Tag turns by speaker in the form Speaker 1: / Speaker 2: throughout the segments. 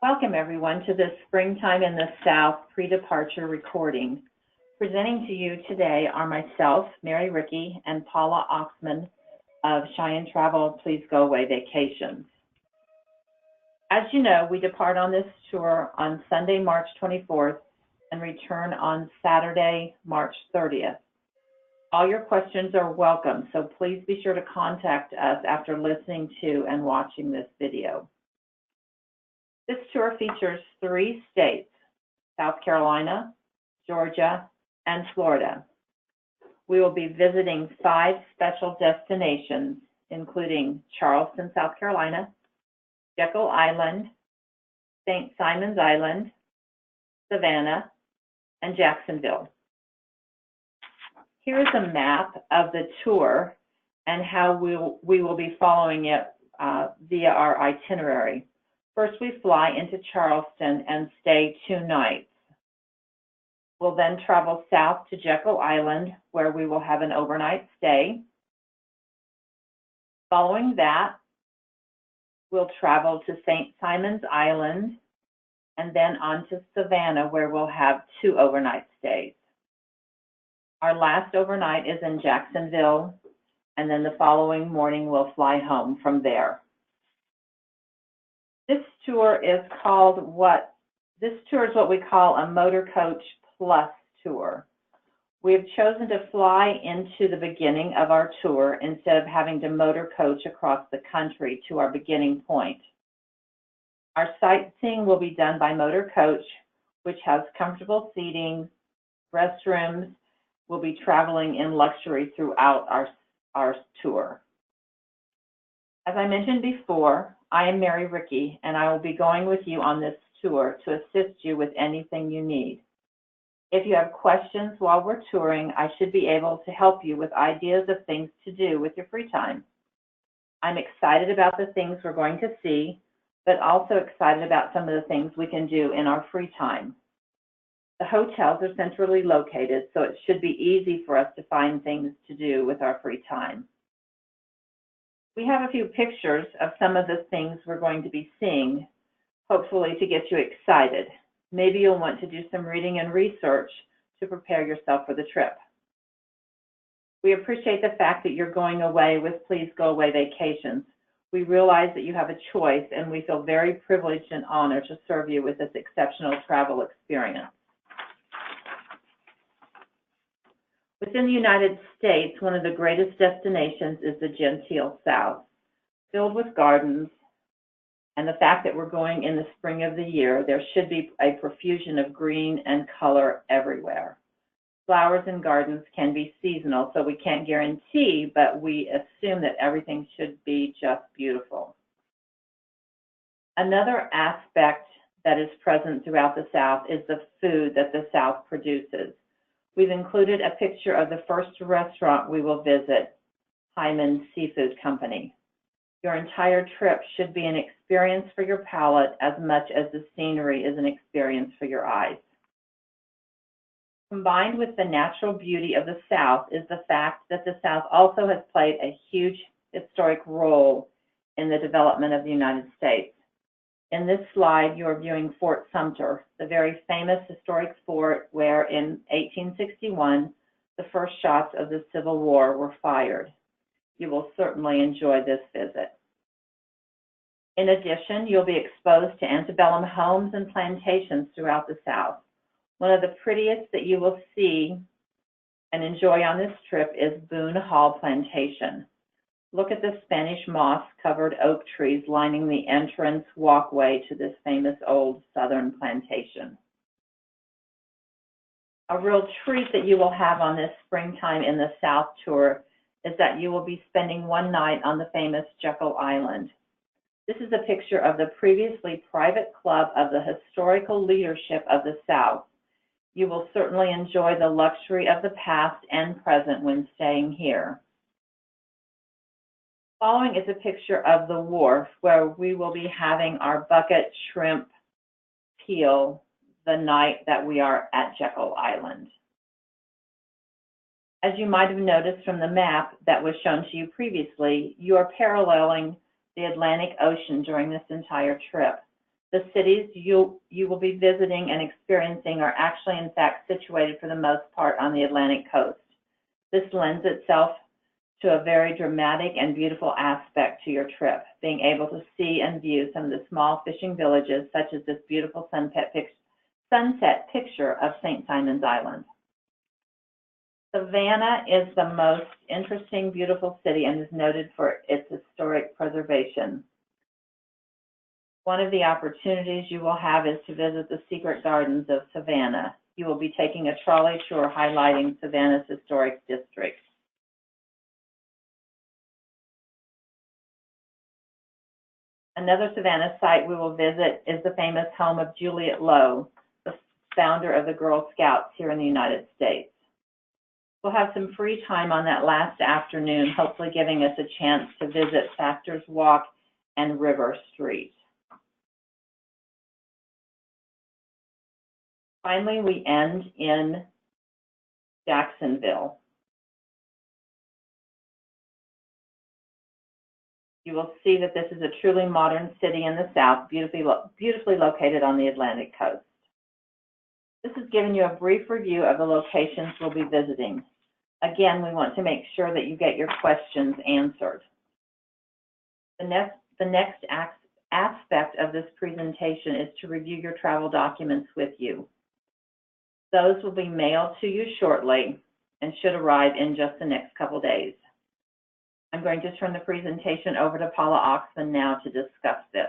Speaker 1: Welcome everyone to this Springtime in the South pre-departure recording. Presenting to you today are myself, Mary Rickey, and Paula Oxman of Cheyenne Travel Please Go Away Vacations. As you know, we depart on this tour on Sunday, March 24th and return on Saturday, March 30th. All your questions are welcome, so please be sure to contact us after listening to and watching this video. This tour features 3 states, South Carolina, Georgia, and Florida. We will be visiting 5 special destinations, including Charleston, South Carolina, Jekyll Island, St. Simon's Island, Savannah, and Jacksonville. Here is a map of the tour and how we will be following it via our itinerary. First, we fly into Charleston and stay 2 nights. We'll then travel south to Jekyll Island, where we will have an overnight stay. Following that, we'll travel to St. Simon's Island and then on to Savannah, where we'll have 2 overnight stays. Our last overnight is in Jacksonville, and then the following morning we'll fly home from there. This tour is what we call a Motor Coach Plus tour. We have chosen to fly into the beginning of our tour instead of having to motor coach across the country to our beginning point. Our sightseeing will be done by motor coach, which has comfortable seating, restrooms. We'll be traveling in luxury throughout our tour. As I mentioned before, I am Mary Rickey, and I will be going with you on this tour to assist you with anything you need. If you have questions while we're touring, I should be able to help you with ideas of things to do with your free time. I'm excited about the things we're going to see, but also excited about some of the things we can do in our free time. The hotels are centrally located, so it should be easy for us to find things to do with our free time. We have a few pictures of some of the things we're going to be seeing, hopefully to get you excited. Maybe you'll want to do some reading and research to prepare yourself for the trip. We appreciate the fact that you're going away with Please Go Away Vacations. We realize that you have a choice, and we feel very privileged and honored to serve you with this exceptional travel experience. Within the United States, one of the greatest destinations is the genteel South, filled with gardens, and the fact that we're going in the spring of the year, there should be a profusion of green and color everywhere. Flowers and gardens can be seasonal, so we can't guarantee, but we assume that everything should be just beautiful. Another aspect that is present throughout the South is the food that the South produces. We've included a picture of the first restaurant we will visit, Hyman Seafood Company. Your entire trip should be an experience for your palate as much as the scenery is an experience for your eyes. Combined with the natural beauty of the South is the fact that the South also has played a huge historic role in the development of the United States. In this slide, you are viewing Fort Sumter, the very famous historic fort where in 1861, the first shots of the Civil War were fired. You will certainly enjoy this visit. In addition, you'll be exposed to antebellum homes and plantations throughout the South. One of the prettiest that you will see and enjoy on this trip is Boone Hall Plantation. Look at the Spanish moss-covered oak trees lining the entrance walkway to this famous old Southern plantation. A real treat that you will have on this Springtime in the South tour is that you will be spending 1 night on the famous Jekyll Island. This is a picture of the previously private club of the historical leadership of the South. You will certainly enjoy the luxury of the past and present when staying here. Following is a picture of the wharf where we will be having our bucket shrimp peel the night that we are at Jekyll Island. As you might have noticed from the map that was shown to you previously, you are paralleling the Atlantic Ocean during this entire trip. The cities you will be visiting and experiencing are actually, in fact, situated for the most part on the Atlantic coast. This lends itself to a very dramatic and beautiful aspect to your trip, being able to see and view some of the small fishing villages, such as this beautiful sunset picture of St. Simon's Island. Savannah is the most interesting, beautiful city and is noted for its historic preservation. One of the opportunities you will have is to visit the secret gardens of Savannah. You will be taking a trolley tour highlighting Savannah's historic district. Another Savannah site we will visit is the famous home of Juliette Lowe, the founder of the Girl Scouts here in the United States. We'll have some free time on that last afternoon, hopefully giving us a chance to visit Factors Walk and River Street. Finally, we end in Jacksonville. You will see that this is a truly modern city in the South, beautifully located on the Atlantic coast. This is giving you a brief review of the locations we'll be visiting. Again, we want to make sure that you get your questions answered. The next aspect of this presentation is to review your travel documents with you. Those will be mailed to you shortly and should arrive in just the next couple days. I'm going to turn the presentation over to Paula Oxman now to discuss this.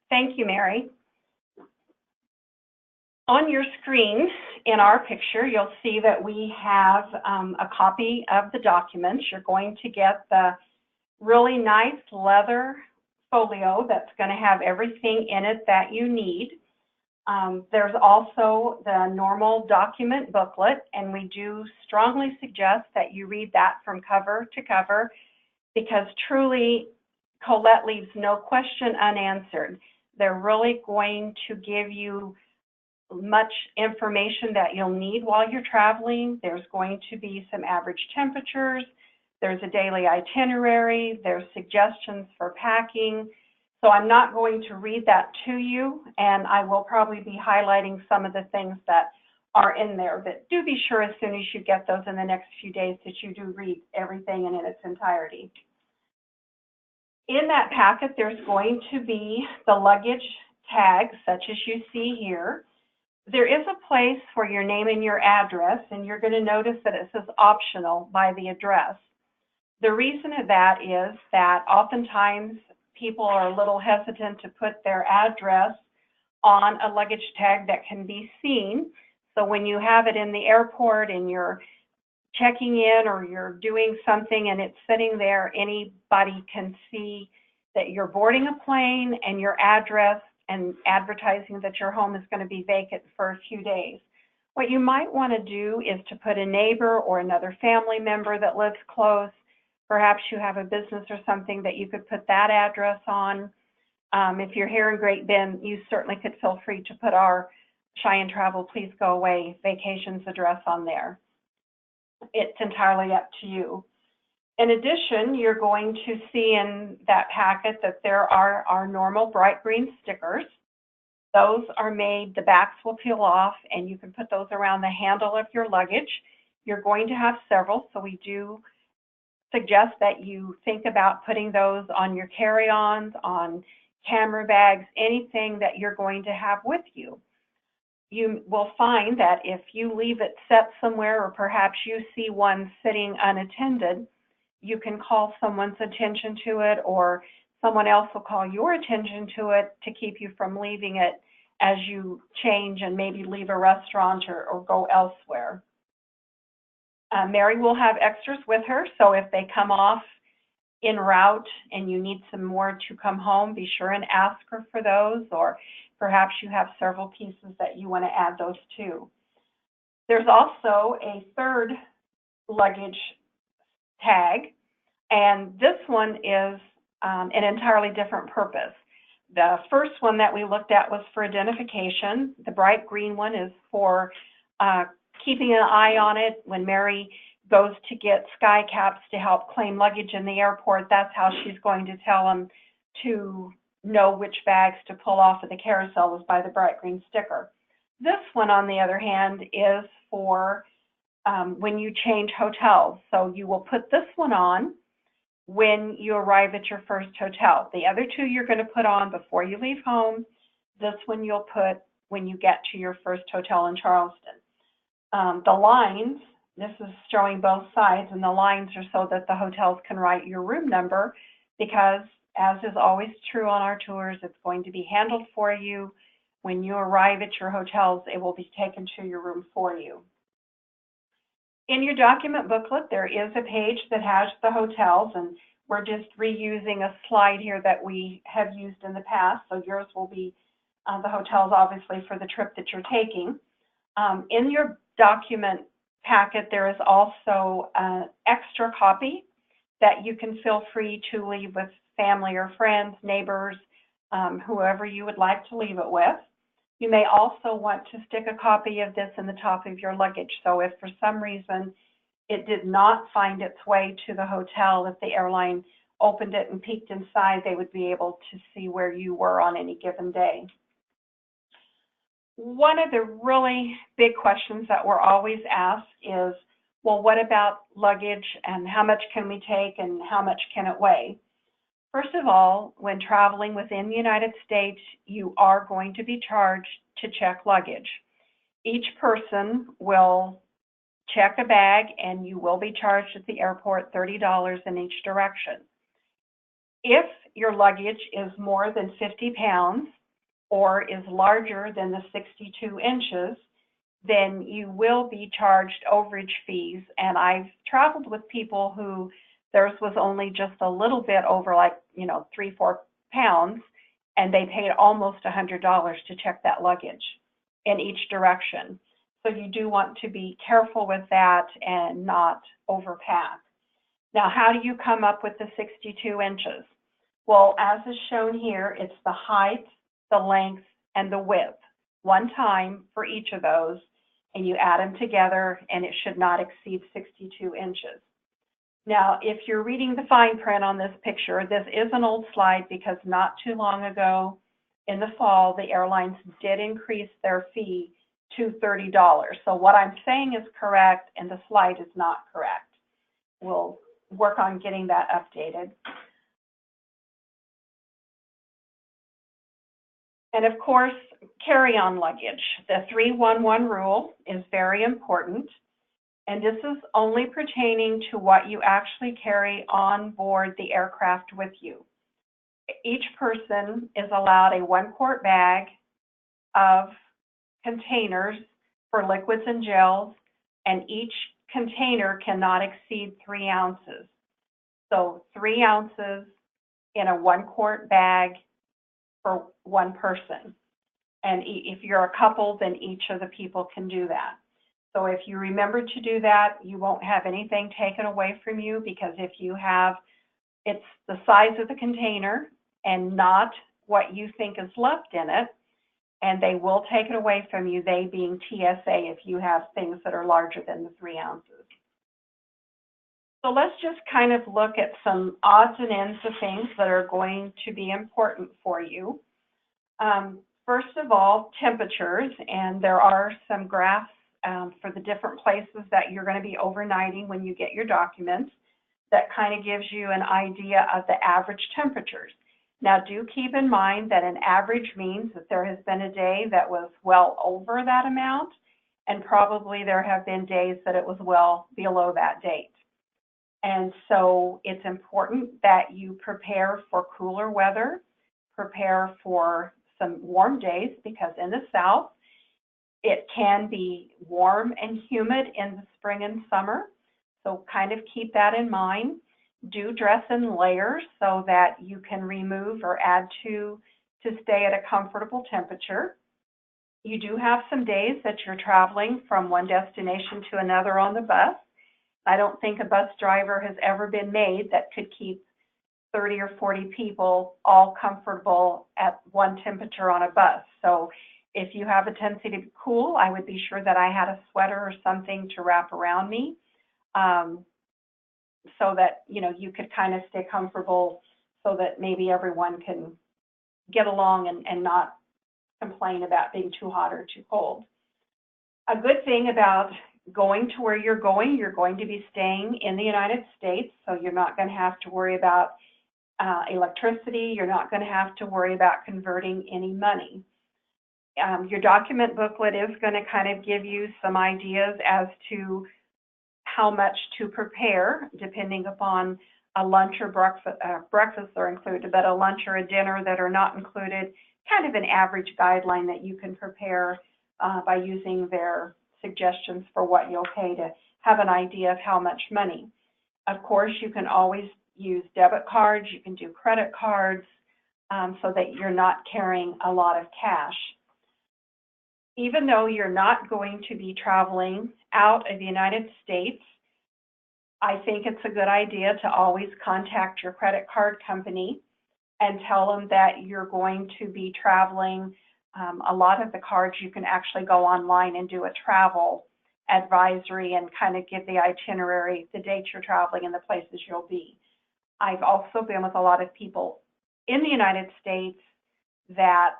Speaker 2: Thank you, Mary. On your screen in our picture, you'll see that we have a copy of the documents. You're going to get the really nice leather folio that's going to have everything in it that you need. There's also the normal document booklet, and we do strongly suggest that you read that from cover to cover, because truly Colette leaves no question unanswered. They're really going to give you much information that you'll need while you're traveling. There's going to be some average temperatures, there's a daily itinerary, there's suggestions for packing. So I'm not going to read that to you, and I will probably be highlighting some of the things that are in there. But do be sure as soon as you get those in the next few days that you do read everything in its entirety. In that packet, there's going to be the luggage tag, such as you see here. There is a place for your name and your address, and you're going to notice that it says optional by the address. The reason of that is that oftentimes people are a little hesitant to put their address on a luggage tag that can be seen. So when you have it in the airport and you're checking in or you're doing something and it's sitting there, anybody can see that you're boarding a plane and your address, and advertising that your home is going to be vacant for a few days. What you might want to do is to put a neighbor or another family member that lives close. Perhaps you have a business or something that you could put that address on. If you're here in Great Bend, you certainly could feel free to put our Cheyenne Travel Please Go Away Vacations address on there. It's entirely up to you. In addition, you're going to see in that packet that there are our normal bright green stickers. Those are made, the backs will peel off, and you can put those around the handle of your luggage. You're going to have several, so we do suggest that you think about putting those on your carry-ons, on camera bags, anything that you're going to have with you. You will find that if you leave it set somewhere, or perhaps you see one sitting unattended, you can call someone's attention to it, or someone else will call your attention to it to keep you from leaving it as you change and maybe leave a restaurant or go elsewhere. Mary will have extras with her, so if they come off en route and you need some more to come home, be sure and ask her for those, or perhaps you have several pieces that you want to add those to. There's also a third luggage tag, and this one is an entirely different purpose. The first one that we looked at was for identification. The bright green one is for keeping an eye on it. When Mary goes to get SkyCaps to help claim luggage in the airport, that's how she's going to tell them to know which bags to pull off of the carousel is by the bright green sticker. This one, on the other hand, is for when you change hotels. So you will put this one on when you arrive at your first hotel. The other two you're going to put on before you leave home. This one you'll put when you get to your first hotel in Charleston. The lines, this is showing both sides, and the lines are so that the hotels can write your room number, because as is always true on our tours, it's going to be handled for you. When you arrive at your hotels, it will be taken to your room for you. In your document booklet, there is a page that has the hotels, and we're just reusing a slide here that we have used in the past. So yours will be the hotels, obviously, for the trip that you're taking. In your document packet, there is also an extra copy that you can feel free to leave with family or friends, neighbors, whoever you would like to leave it with. You may also want to stick a copy of this in the top of your luggage. So if for some reason it did not find its way to the hotel, if the airline opened it and peeked inside, they would be able to see where you were on any given day. One of the really big questions that we're always asked is, well, what about luggage, and how much can we take, and how much can it weigh? First of all, when traveling within the United States, you are going to be charged to check luggage. Each person will check a bag, and you will be charged at the airport $30 in each direction. If your luggage is more than 50 pounds or is larger than the 62 inches, then you will be charged overage fees. And I've traveled with people who theirs was only just a little bit over, like, 3-4 pounds, and they paid almost $100 to check that luggage in each direction. So you do want to be careful with that and not overpack. Now, how do you come up with the 62 inches? Well, as is shown here, it's the height, the length, and the width, one time for each of those, and you add them together, and it should not exceed 62 inches. Now, if you're reading the fine print on this picture, this is an old slide because not too long ago in the fall, the airlines did increase their fee to $30. So what I'm saying is correct, and the slide is not correct. We'll work on getting that updated. And of course, carry-on luggage. The 3-1-1 rule is very important. And this is only pertaining to what you actually carry on board the aircraft with you. Each person is allowed a 1-quart bag of containers for liquids and gels, and each container cannot exceed 3 ounces. So 3 ounces in a 1-quart bag for one person. And if you're a couple, then each of the people can do that. So if you remember to do that, you won't have anything taken away from you, because if you have, it's the size of the container and not what you think is left in it, and they will take it away from you, they being TSA, if you have things that are larger than the 3 ounces. So let's just kind of look at some odds and ends of things that are going to be important for you. First of all, temperatures, and there are some graphs for the different places that you're going to be overnighting when you get your documents that kind of gives you an idea of the average temperatures. Now, do keep in mind that an average means that there has been a day that was well over that amount, and probably there have been days that it was well below that date. And so it's important that you prepare for cooler weather, prepare for some warm days, because in the South, it can be warm and humid in the spring and summer. So kind of keep that in mind. Do dress in layers so that you can remove or add to stay at a comfortable temperature. You do have some days that you're traveling from one destination to another on the bus. I don't think a bus driver has ever been made that could keep 30 or 40 people all comfortable at one temperature on a bus. So if you have a tendency to be cool, I would be sure that I had a sweater or something to wrap around me, so that you could kind of stay comfortable, so that maybe everyone can get along and not complain about being too hot or too cold. A good thing about going to where you're going to be staying in the United States, so you're not going to have to worry about electricity. You're not going to have to worry about converting any money. Your document booklet is going to kind of give you some ideas as to how much to prepare, depending upon a lunch or breakfast are included, but a lunch or a dinner that are not included, kind of an average guideline that you can prepare by using their suggestions for what you'll pay to have an idea of how much money. Of course, you can always use debit cards, you can do credit cards, so that you're not carrying a lot of cash. Even though you're not going to be traveling out of the United States, I think it's a good idea to always contact your credit card company and tell them that you're going to be traveling. A lot of the cards, you can actually go online and do a travel advisory and kind of give the itinerary, the dates you're traveling and the places you'll be. I've also been with a lot of people in the United States that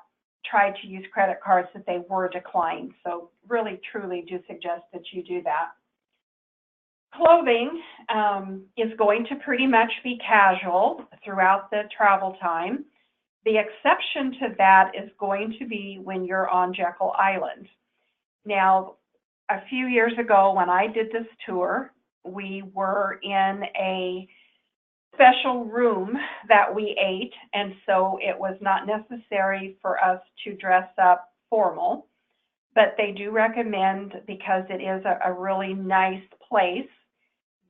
Speaker 2: tried to use credit cards that they were declined. So really, truly do suggest that you do that. Clothing is going to pretty much be casual throughout the travel time. The exception to that is going to be when you're on Jekyll Island. Now, a few years ago when I did this tour, we were in a special room that we ate, and so it was not necessary for us to dress up formal, but they do recommend, because it is a really nice place,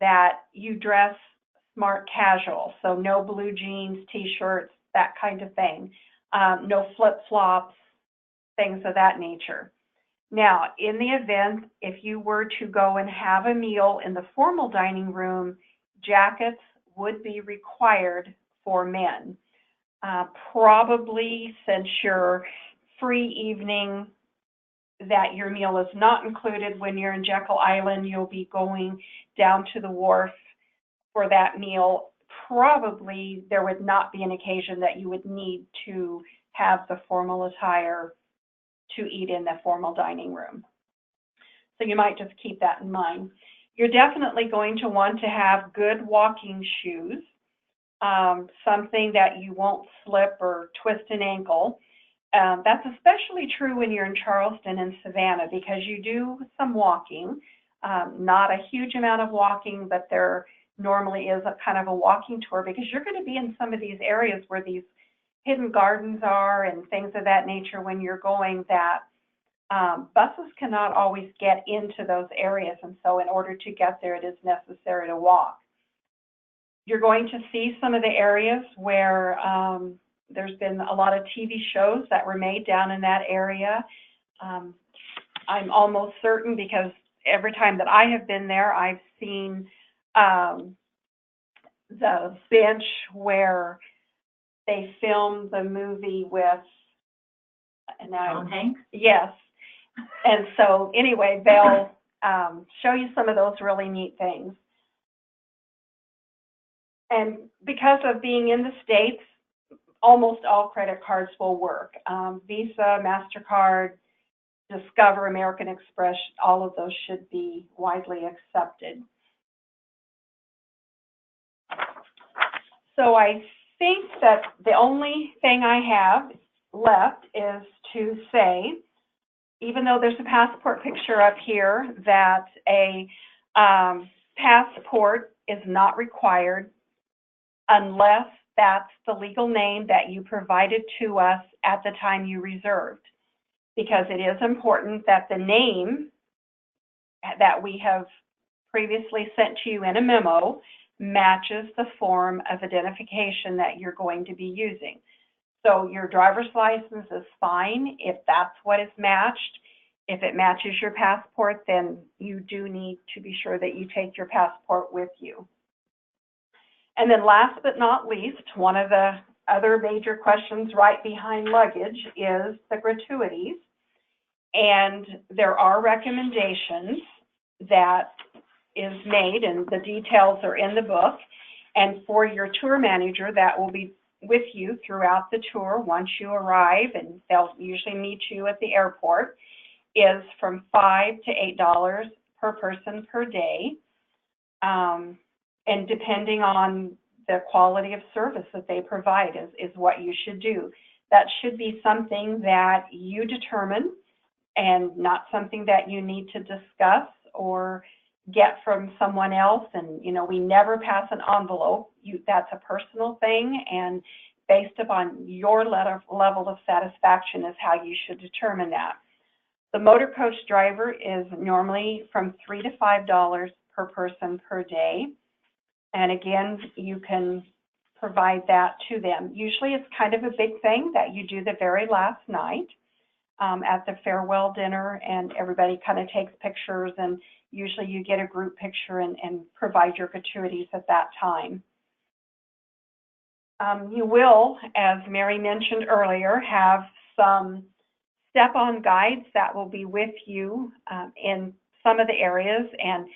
Speaker 2: that you dress smart casual, so no blue jeans, t-shirts, that kind of thing, no flip-flops, things of that nature. Now, in the event, if you were to go and have a meal in the formal dining room, jackets would be required for men. Probably, since your free evening, that your meal is not included when you're in Jekyll Island, you'll be going down to the wharf for that meal. Probably there would not be an occasion that you would need to have the formal attire to eat in the formal dining room. So you might just keep that in mind. You're definitely going to want to have good walking shoes, something that you won't slip or twist an ankle. That's especially true when you're in Charleston and Savannah, because you do some walking, not a huge amount of walking, but there normally is a kind of a walking tour, because you're going to be in some of these areas where these hidden gardens are and things of that nature when you're going, that buses cannot always get into those areas, and so in order to get there, it is necessary to walk. You're going to see some of the areas where there's been a lot of TV shows that were made down in that area. I'm almost certain, because every time that I have been there, I've seen the bench where they filmed the movie with, and
Speaker 1: Tom Hanks?
Speaker 2: Yes. And so anyway, they'll show you some of those really neat things. And because of being in the States, almost all credit cards will work. Visa, MasterCard, Discover, American Express, all of those should be widely accepted. So I think that the only thing I have left is to say, even though there's a passport picture up here, that a passport is not required unless that's the legal name that you provided to us at the time you reserved, because it is important that the name that we have previously sent to you in a memo matches the form of identification that you're going to be using. So your driver's license is fine if that's what is matched. If it matches your passport, then you do need to be sure that you take your passport with you. And then last but not least, one of the other major questions right behind luggage is the gratuities. And there are recommendations that is made, and the details are in the book. And for your tour manager, that will be with you throughout the tour once you arrive, and they'll usually meet you at the airport, is from $5 to $8 per person per day. And depending on the quality of service that they provide is what you should do. That should be something that you determine and not something that you need to discuss or get from someone else. And, you know, we never pass an envelope. That's a personal thing, and based upon your level of satisfaction is how you should determine that. The motor coach driver is normally from $3 to $5 per person per day. And again, you can provide that to them. Usually it's kind of a big thing that you do the very last night at the farewell dinner, and everybody kind of takes pictures, and usually you get a group picture and provide your gratuities at that time. You will, as Mary mentioned earlier, have some step-on guides that will be with you in some of the areas. And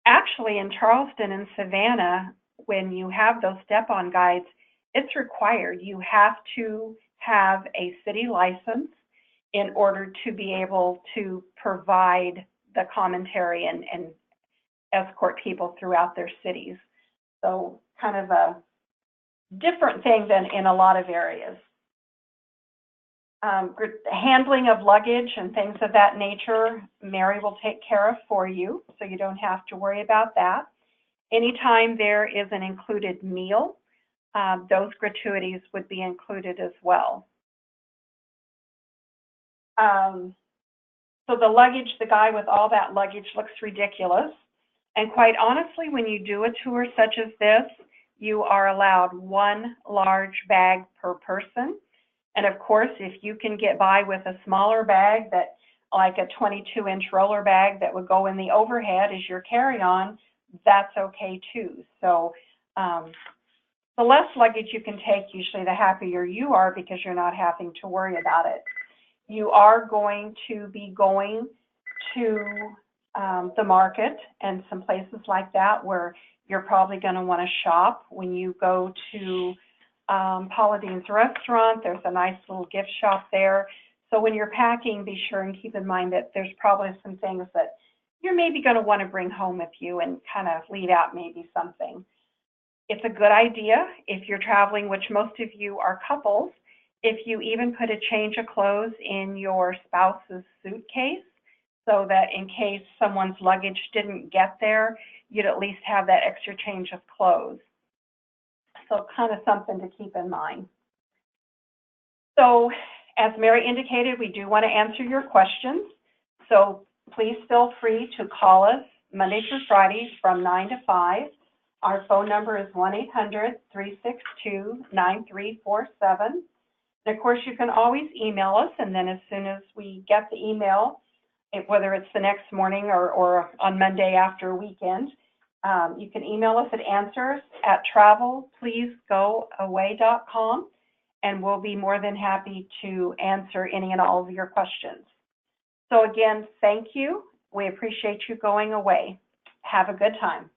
Speaker 2: actually in Charleston and Savannah, when you have those step-on guides, it's required. You have to have a city license in order to be able to provide the commentary and escort people throughout their cities. So kind of a different thing than in a lot of areas. Handling of luggage and things of that nature, Mary will take care of for you, so you don't have to worry about that. Anytime there is an included meal, those gratuities would be included as well. So the luggage, the guy with all that luggage looks ridiculous. And quite honestly, when you do a tour such as this, you are allowed one large bag per person. And of course, if you can get by with a smaller bag, that like a 22-inch roller bag that would go in the overhead as your carry-on, that's okay too. So the less luggage you can take, usually the happier you are, because you're not having to worry about it. You are going to be going to the market and some places like that where you're probably going to want to shop. When you go to Paula Deen's restaurant, there's a nice little gift shop there. So when you're packing, be sure and keep in mind that there's probably some things that you're maybe going to want to bring home with you and kind of leave out maybe something. It's a good idea if you're traveling, which most of you are couples, if you even put a change of clothes in your spouse's suitcase, so that in case someone's luggage didn't get there, you'd at least have that extra change of clothes. So kind of something to keep in mind. So as Mary indicated, we do want to answer your questions. So please feel free to call us Monday through Friday from 9 to 5. Our phone number is 1-800-362-9347. And of course, you can always email us, and then as soon as we get the email, whether it's the next morning or on Monday after a weekend, you can email us at answers@travelpleasegoaway.com, and we'll be more than happy to answer any and all of your questions. So again, thank you. We appreciate you going away. Have a good time.